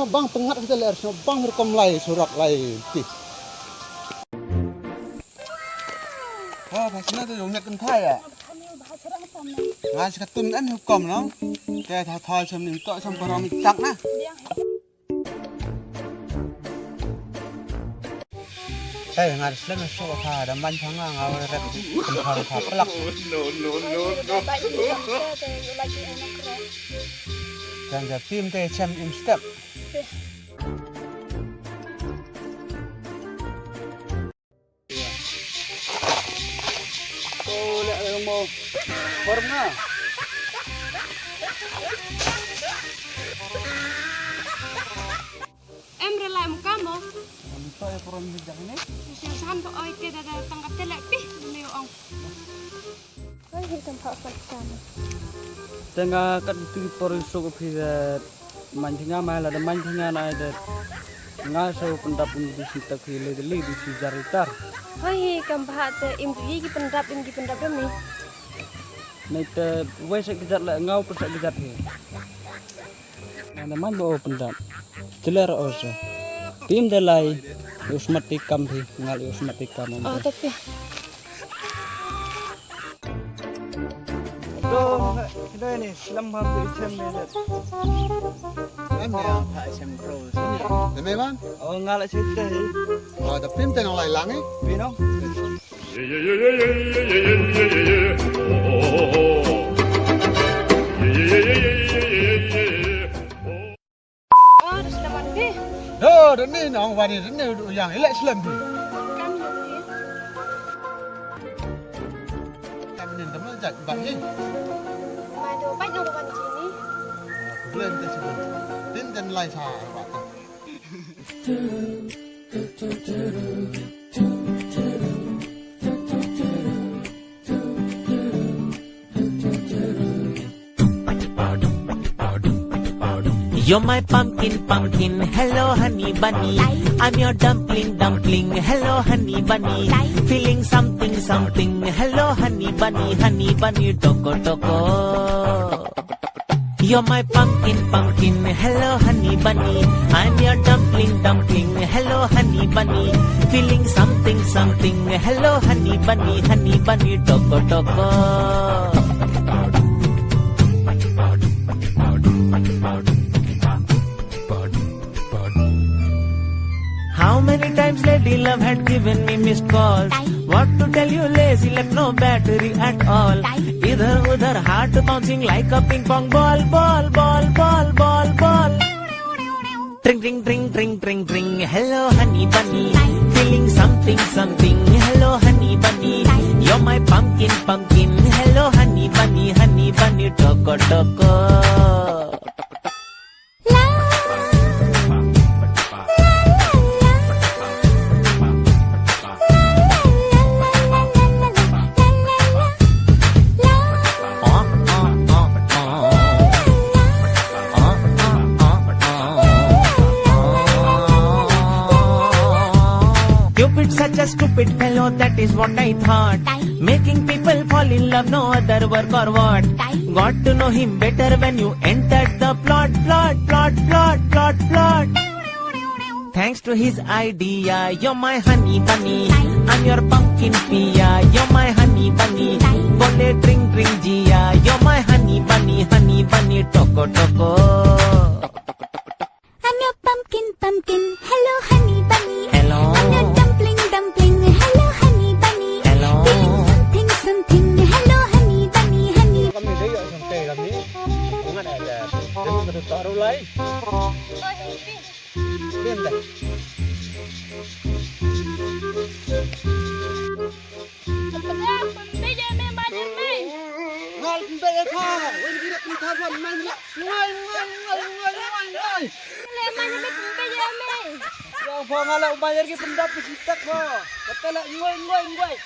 Bang pengat kita lihat, bang rekam lay surak lay ti. Oh, pasnya tu rumah kentai ya. Ngas ketun an hukum no. Kayak thal semni tok sampai orang micak nah. Saya ngas lagi sofa ada mancang ngau rek kentai pelak. No. Jangan tim teh cem step. Oh, lihat mau warna. Relay kamu. Minta ya peron hijau ini. Siasan kok oi kita datang ke telek pih meo ong. Oi hitam pak kamu. Tengah kat tu porisok pihak mancingnya malah ada mancingnya ada ngasau pendapun di situ kili di sijaritar. Oi kampat imgi pendap ni. Nete wes kejar lah ngau persak kejar ni. Ada man bawa pendap. Jelar osa. Tim delai usmati kampi ngali usmati kamu. Oh tapi. Kita ini selam hampir jam ni. Kan yang tak jam pro sini. Demi bang? Oh ngalak cerita ni. Oh tapi tim tengah lay lang Bino. Oh sudah mandi. Oh, ini nong wani ini yang elak selam tu. Kan ni. Kami ni teman jat bagi. Mai do pai do ban sini. Khublei tu sebut. Tim dan lay sah. You're my pumpkin, hello honey bunny. I'm your dumpling, hello honey bunny. Feeling something, hello honey bunny, toko. You're my pumpkin, hello honey bunny. I'm your dumpling, hello honey bunny. Feeling something, hello honey bunny, toko. How many times lady love had given me missed calls? What to tell you, lazy left no battery at all. Idhar udhar heart bouncing like a ping pong ball. Ring. Hello honey bunny, feeling something. Hello honey bunny, you're my pumpkin. Hello honey bunny, toko. Such a stupid fellow, that is what I thought. Making people fall in love, no other work or what. Got to know him better when you entered the plot. Thanks to his idea, you're my honey bunny. I'm your pumpkin pia, you're my honey bunny. Bole drink jia, you're my honey bunny, toko. I'm your pumpkin, hello honey bunny. Hello. I'm your dumpling, hello honey bunny. Hello. Feeling something, hello honey bunny. Kami dia sampai kami. Ingat ada. Jangan bertaruh lagi. Diam dah. Cepat dah, pandai jangan main banyak ni. Ngal pentai apa? Unyak kental pun main pula. Ngai. Le man ni bayar me. Yang pho ngala bayar ke pendap ke sitak pho. Kata lah ngoi. Bye.